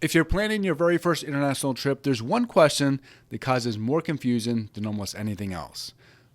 If you're planning your very first international trip, there's one question that causes more confusion than almost anything else.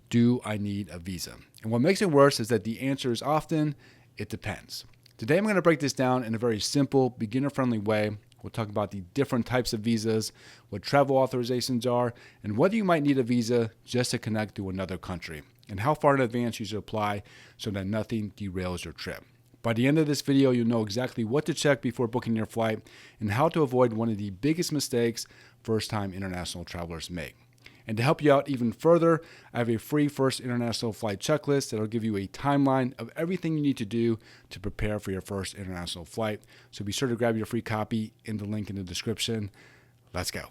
Do I need a visa? And what makes it worse is that the answer is often, it depends. Today I'm going to break this down in a very simple, beginner-friendly way. We'll talk about the different types of visas, what travel authorizations are, and whether you might need a visa just to connect to another country, and how far in advance you should apply so that nothing derails your trip. By the end of this video, you'll know exactly what to check before booking your flight and how to avoid one of the biggest mistakes first-time international travelers make. And to help you out even further, I have a free first international flight checklist that'll give you a timeline of everything you need to do to prepare for your first international flight. So be sure to grab your free copy in the link in the description. Let's go.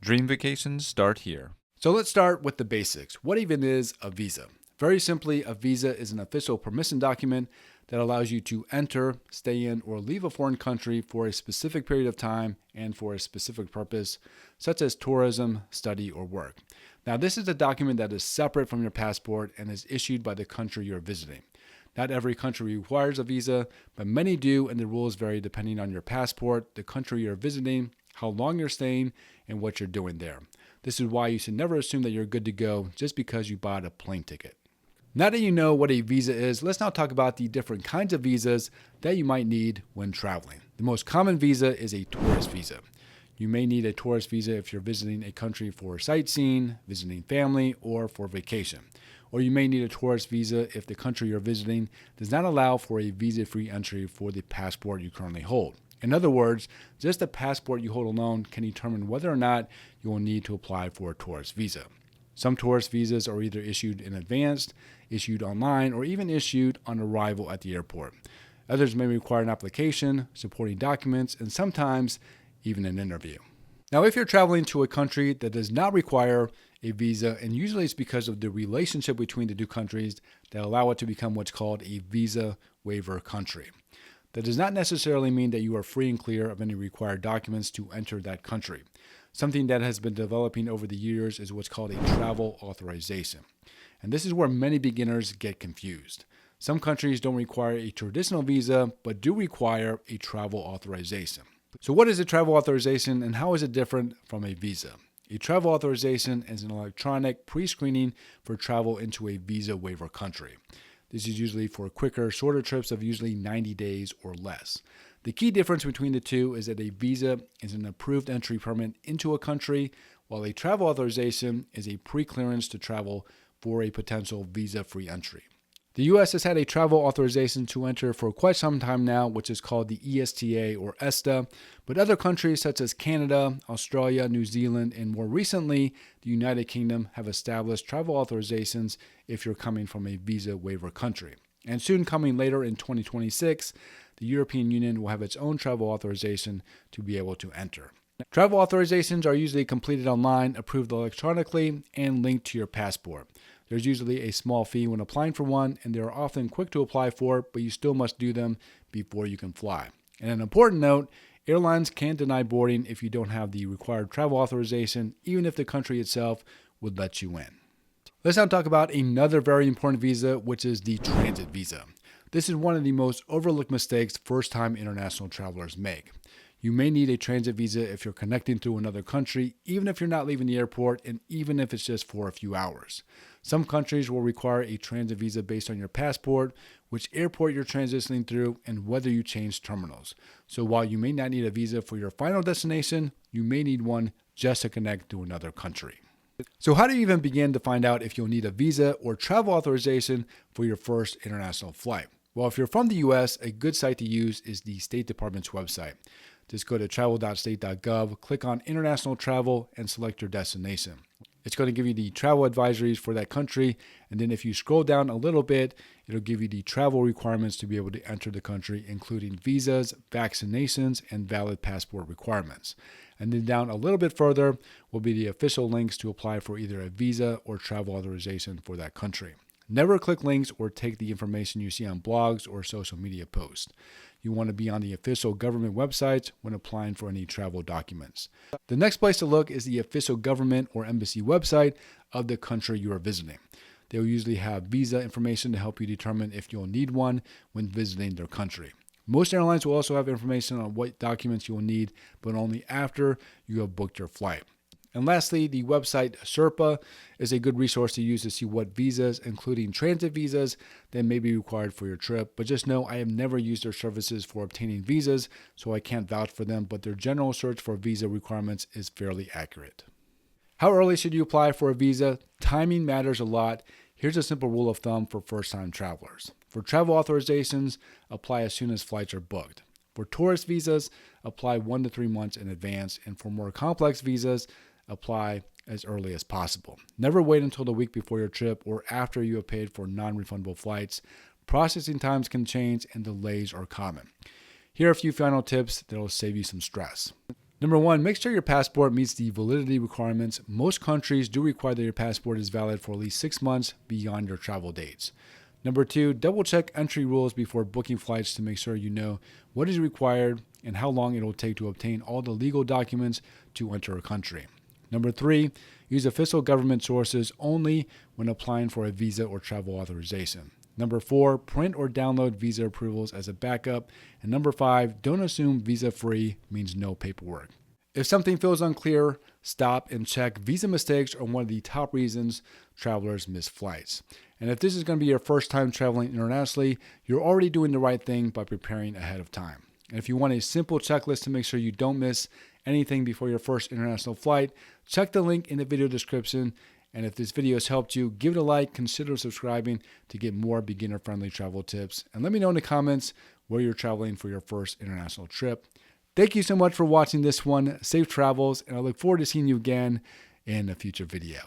Dream vacations start here. So let's start with the basics. What even is a visa? Very simply, a visa is an official permission document that allows you to enter, stay in, or leave a foreign country for a specific period of time and for a specific purpose, such as tourism, study, or work. Now, this is a document that is separate from your passport and is issued by the country you're visiting. Not every country requires a visa, but many do, and the rules vary depending on your passport, the country you're visiting, how long you're staying, and what you're doing there. This is why you should never assume that you're good to go just because you bought a plane ticket. Now that you know what a visa is, let's now talk about the different kinds of visas that you might need when traveling. The most common visa is a tourist visa. You may need a tourist visa if you're visiting a country for sightseeing, visiting family, or for vacation. Or you may need a tourist visa if the country you're visiting does not allow for a visa-free entry for the passport you currently hold. In other words, just the passport you hold alone can determine whether or not you will need to apply for a tourist visa. Some tourist visas are either issued in advance, issued online, or even issued on arrival at the airport. Others may require an application, supporting documents, and sometimes even an interview. Now, if you're traveling to a country that does not require a visa, and usually it's because of the relationship between the two countries that allow it to become what's called a visa waiver country. That does not necessarily mean that you are free and clear of any required documents to enter that country. Something that has been developing over the years is what's called a travel authorization. And this is where many beginners get confused. Some countries don't require a traditional visa, but do require a travel authorization. So what is a travel authorization and how is it different from a visa? A travel authorization is an electronic pre-screening for travel into a visa waiver country. This is usually for quicker, shorter trips of usually 90 days or less. The key difference between the two is that a visa is an approved entry permit into a country, while a travel authorization is a pre-clearance to travel for a potential visa-free entry. The U.S. has had a travel authorization to enter for quite some time now, which is called the ESTA or ESTA, but other countries such as Canada, Australia, New Zealand, and more recently, the United Kingdom have established travel authorizations if you're coming from a visa waiver country. And soon coming later in 2026, the European Union will have its own travel authorization to be able to enter. Travel authorizations are usually completed online, approved electronically, and linked to your passport. There's usually a small fee when applying for one, and they are often quick to apply for, but you still must do them before you can fly. And an important note, airlines can't deny boarding if you don't have the required travel authorization, even if the country itself would let you in. Let's now talk about another very important visa, which is the transit visa. This is one of the most overlooked mistakes first-time international travelers make. You may need a transit visa if you're connecting to another country, even if you're not leaving the airport, and even if it's just for a few hours. Some countries will require a transit visa based on your passport, which airport you're transitioning through, and whether you change terminals. So while you may not need a visa for your final destination, you may need one just to connect to another country. So how do you even begin to find out if you'll need a visa or travel authorization for your first international flight? Well, if you're from the US, a good site to use is the State Department's website. Just go to travel.state.gov, click on international travel, and select your destination. It's going to give you the travel advisories for that country, and then if you scroll down a little bit, it'll give you the travel requirements to be able to enter the country, including visas, vaccinations, and valid passport requirements. And then down a little bit further will be the official links to apply for either a visa or travel authorization for that country. Never click links or take the information you see on blogs or social media posts. You want to be on the official government websites when applying for any travel documents. The next place to look is the official government or embassy website of the country you are visiting. They will usually have visa information to help you determine if you'll need one when visiting their country. Most airlines will also have information on what documents you will need, but only after you have booked your flight. And lastly, the website Serpa is a good resource to use to see what visas, including transit visas, that may be required for your trip. But just know I have never used their services for obtaining visas, so I can't vouch for them, but their general search for visa requirements is fairly accurate. How early should you apply for a visa? Timing matters a lot. Here's a simple rule of thumb for first-time travelers. For travel authorizations, apply as soon as flights are booked. For tourist visas, apply 1 to 3 months in advance. And for more complex visas, apply as early as possible. Never wait until the week before your trip or after you have paid for non-refundable flights. Processing times can change and delays are common. Here are a few final tips that will save you some stress. Number 1, make sure your passport meets the validity requirements. Most countries do require that your passport is valid for at least 6 months beyond your travel dates. Number 2, double check entry rules before booking flights to make sure you know what is required and how long it will take to obtain all the legal documents to enter a country. Number 3, use official government sources only when applying for a visa or travel authorization. Number 4, print or download visa approvals as a backup. And number 5, don't assume visa-free means no paperwork. If something feels unclear, stop and check. Visa mistakes are one of the top reasons travelers miss flights. And if this is going to be your first time traveling internationally, you're already doing the right thing by preparing ahead of time. And if you want a simple checklist to make sure you don't miss anything before your first international flight, check the link in the video description. And if this video has helped you, give it a like, consider subscribing to get more beginner-friendly travel tips. And let me know in the comments where you're traveling for your first international trip. Thank you so much for watching this one. Safe travels, and I look forward to seeing you again in a future video.